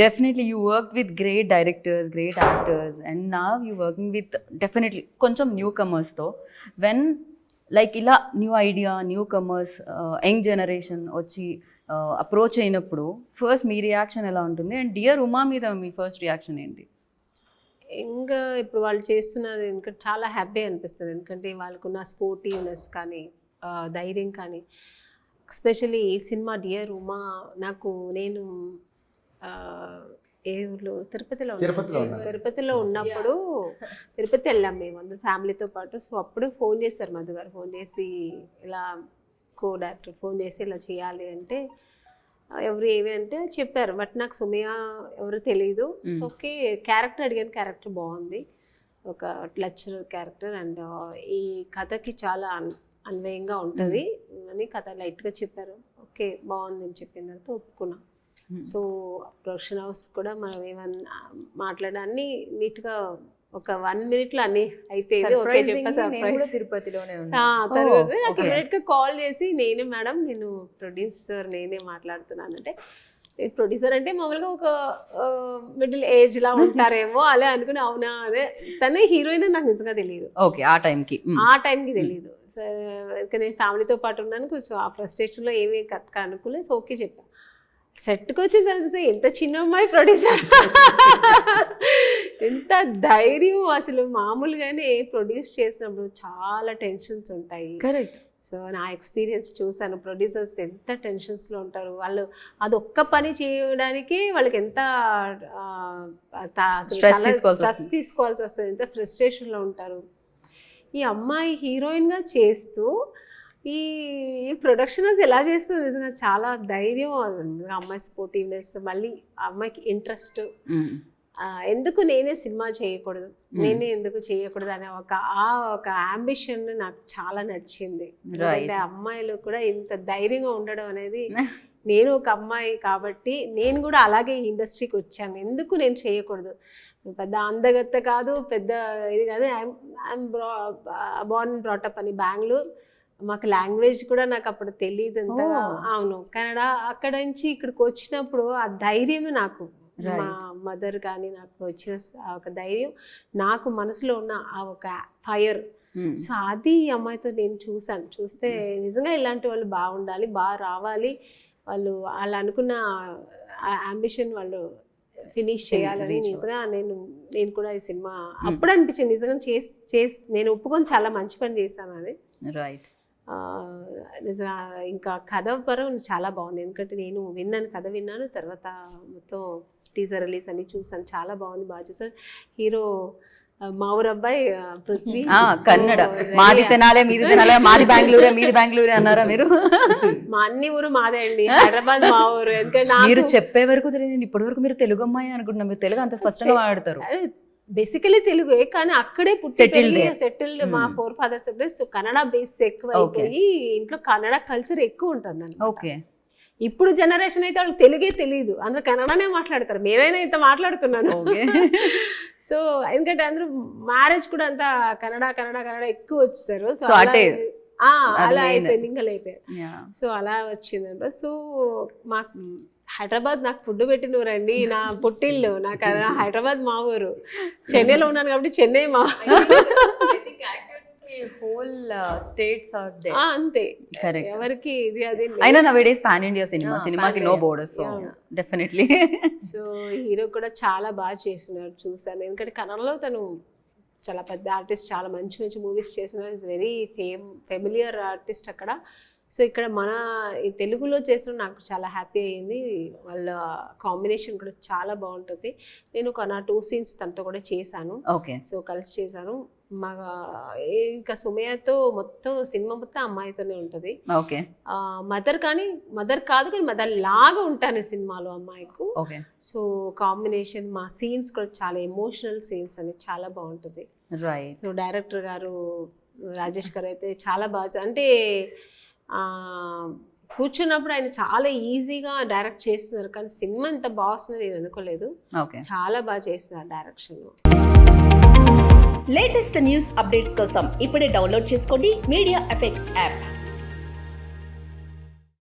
Definitely, you worked with great directors, great actors, and now you're working with definitely కొంచెం newcomers తో. When like ఇలా new idea, new comers, young generation వచ్చి approach అయినప్పుడు first మీ reaction ఎలా ఉంటుంది? And dear Uma మీద మీ first reaction ఏంటి? ఇంకా ఇప్పుడు వాళ్ళు చేస్తున్నది ఎందుకంటే చాలా హ్యాపీ అనిపిస్తుంది. ఎందుకంటే వాళ్ళకున్న స్పోర్టివ్నెస్ కానీ ధైర్యం కానీ, ఎస్పెషల్లీ ఈ సినిమా డియర్ ఉమా నేను ఏ ఊర్లో తిరుపతిలో ఉన్నప్పుడు తిరుపతి వెళ్ళాం మేము అందరు ఫ్యామిలీతో పాటు. సో అప్పుడు ఫోన్ చేశారు మధు గారు, ఫోన్ చేసి ఇలా డైరెక్టర్ ఫోన్ చేసి ఇలా చేయాలి అంటే ఎవరు ఏవి అంటే చెప్పారు. బట్ నాకు సుమయ్య ఎవరు తెలియదు. ఓకే, క్యారెక్టర్ అడిగాను, క్యారెక్టర్ బాగుంది, ఒక లెక్చరర్ క్యారెక్టర్, అండ్ ఈ కథకి చాలా అన్వయంగా ఉంటుంది అని కథ లైట్గా చెప్పారు. ఓకే బాగుంది అని చెప్పిన తర్వాత ఒప్పుకున్నాం. సో ప్రొడక్షన్ హౌస్ కూడా మనం ఏమన్నా మాట్లాడాన్ని నీట్గా ఒక 1 minute అన్ని అయిపోయింది. ఓకే చెప్పా సర్ప్రైజ్ తిరుపతిలోనే నాకు ఇమీడియట్గా కాల్ చేసి నేనే మేడం నేను ప్రొడ్యూసర్ నేనే మాట్లాడుతున్నానంటే, ప్రొడ్యూసర్ అంటే మామూలుగా ఒక మిడిల్ ఏజ్ లా ఉంటారేమో అలా అనుకుని, అవునా అదే తనే హీరోయిన్ నాకు నిజంగా తెలియదు. ఓకే, ఆ టైంకి తెలియదు. సో నేను ఫ్యామిలీతో పాటు ఉన్నాను, కొంచెం ఆ ఫ్రస్ట్రేషన్లో ఏమీ కరెక్ట్గా అనుకోలేదు. సో ఓకే చెప్పా. సెట్కి వచ్చిన తర్వాత ఎంత చిన్న అమ్మాయి ప్రొడ్యూసర్, ఎంత ధైర్యం అసలు. మామూలుగానే ప్రొడ్యూస్ చేసినప్పుడు చాలా టెన్షన్స్ ఉంటాయి. కరెక్ట్. సో నా ఎక్స్పీరియన్స్ చూసాను, ప్రొడ్యూసర్స్ ఎంత టెన్షన్స్లో ఉంటారు. వాళ్ళు అది ఒక్క పని చేయడానికి వాళ్ళకి ఎంత స్ట్రెస్ తీసుకోవాల్సి వస్తుంది, ఎంత ఫ్రస్ట్రేషన్లో ఉంటారు. ఈ అమ్మాయి హీరోయిన్గా చేస్తూ ఈ ప్రొడక్షన్ హౌస్ ఎలా చేస్తుంది నిజంగా చాలా ధైర్యం. అమ్మాయి స్పోర్టివ్నెస్, మళ్ళీ అమ్మాయికి ఇంట్రెస్ట్, ఎందుకు నేనే సినిమా చేయకూడదు, నేనే ఎందుకు చేయకూడదు అనే ఒక అంబిషన్ నాకు చాలా నచ్చింది. అంటే అమ్మాయిలు కూడా ఇంత ధైర్యంగా ఉండడం అనేది, నేను ఒక అమ్మాయి కాబట్టి నేను కూడా అలాగే ఈ ఇండస్ట్రీకి వచ్చాను, ఎందుకు నేను చేయకూడదు. పెద్ద అందగత్త కాదు, పెద్ద ఇది కాదు, ఐఎమ్ బోర్న్ బ్రాటప్ అని బెంగళూరు. మాకు లాంగ్వేజ్ కూడా నాకు అప్పుడు తెలియదు అంతగా. అవును, కన్నడ. అక్కడ నుంచి ఇక్కడికి వచ్చినప్పుడు ఆ ధైర్యం నాకు, మా మదర్ కానీ నాకు వచ్చిన ఒక ధైర్యం, నాకు మనసులో ఉన్న ఆ ఒక ఫైర్. సో అది ఈ అమ్మాయితో నేను చూస్తే నిజంగా ఇలాంటి వాళ్ళు బాగుండాలి, బాగా రావాలి, వాళ్ళు అనుకున్న అంబిషన్ వాళ్ళు ఫినిష్ చేయాలని నిజంగా నేను కూడా ఈ సినిమా అప్పుడు అనిపించింది నిజంగా నేను ఒప్పుకొని చాలా మంచి పని చేశాను అది. రైట్. నిజంగా ఇంకా కథ పరం చాలా బాగుంది. ఎందుకంటే నేను కథ విన్నాను, తర్వాత మొత్తం టీజర్ రిలీజ్ అని చూసాను, చాలా బాగుంది, బాగా చూసాను. హీరో మా ఊరు అబ్బాయి పృథ్వీ, కన్నడ. మాది తెనాలే, మీది తెనాలే, మీది బెంగళూరే అన్నారా మీరు? మా అన్ని ఊరు మాదే అండి, హైదరాబాద్ మా ఊరు. ఎందుకంటే మీరు చెప్పే వరకు తెలియదు, ఇప్పటి వరకు మీరు తెలుగు అమ్మాయి అనుకుంటున్నా, మీరు తెలుగు అంత స్పష్టంగా మాట్లాడతారు. బేసికలీ తెలుగే, కానీ అక్కడే సెటిల్డ్ మా 4 fathers. సో కన్నడ బేస్ ఎక్కువ అయిపోయి ఇంట్లో కన్నడ కల్చర్ ఎక్కువ ఉంటుంది. ఓకే, ఇప్పుడు జనరేషన్ అయితే వాళ్ళకి తెలుగే తెలియదు, అందరూ కన్నడనే మాట్లాడతారు. నేనైనా ఇంత మాట్లాడుతున్నాను. సో ఎందుకంటే అందరూ మ్యారేజ్ కూడా అంతా కన్నడ ఎక్కువ వచ్చేసారు. సో అలా అయిపోయి లింగలు అయిపోయారు. సో అలా వచ్చిందంట. సో మాకు హైదరాబాద్ నాకు ఫుడ్ పెట్టినూరండి, నా పుట్టిల్లు, నాకు హైదరాబాద్ మా ఊరు. చెన్నైలో ఉన్నాను కాబట్టి చెన్నై మా హోల్ స్టేట్స్ ఆర్ దే. అంతే, కరెక్ట్. ఎవరికి ఇది అది అయినా నౌడేస్ పాన్ ఇండియా సినిమాకి no borders. So definitely. So hero కూడా చాలా బాగా చేస్తున్నారు, చూసాను. ఎందుకంటే కన్నడలో తను చాలా పెద్ద ఆర్టిస్ట్, చాలా మంచి మూవీస్ చేస్తున్నారు. ఇట్స్ వెరీ ఫెమిలియర్ ఆర్టిస్ట్ అక్కడ. సో ఇక్కడ మన ఈ తెలుగులో చేసిన నాకు చాలా హ్యాపీ అయ్యింది. వాళ్ళ కాంబినేషన్ కూడా చాలా బాగుంటుంది. నేను ఒక 2 scenes తనతో కూడా చేశాను. ఓకే, సో కలిసి చేశాను. మా ఇంకా సుమయ్యతో మొత్తం సినిమా మొత్తం అమ్మాయితోనే ఉంటుంది. ఓకే, మదర్ కాదు కానీ మదర్ లాగా ఉంటాను సినిమాలో అమ్మాయికు. ఓకే. సో కాంబినేషన్, మా సీన్స్ కూడా చాలా ఎమోషనల్ సీన్స్ అని చాలా బాగుంటుంది. రైట్. సో డైరెక్టర్ గారు రాజేష్ గారు అయితే చాలా బాగా, అంటే కూర్చున్నప్పుడు ఆయన చాలా ఈజీగా డైరెక్ట్ చేస్తున్నారు, కానీ సినిమా ఎంత బాగుంది నేను అనుకోలేదు. చాలా బాగా చేస్తున్నారు డైరెక్షన్. లేటెస్ట్ న్యూస్ అప్డేట్స్ కోసం ఇప్పుడే డౌన్లోడ్ చేసుకోండి మీడియా ఎఫెక్ట్స్ యాప్.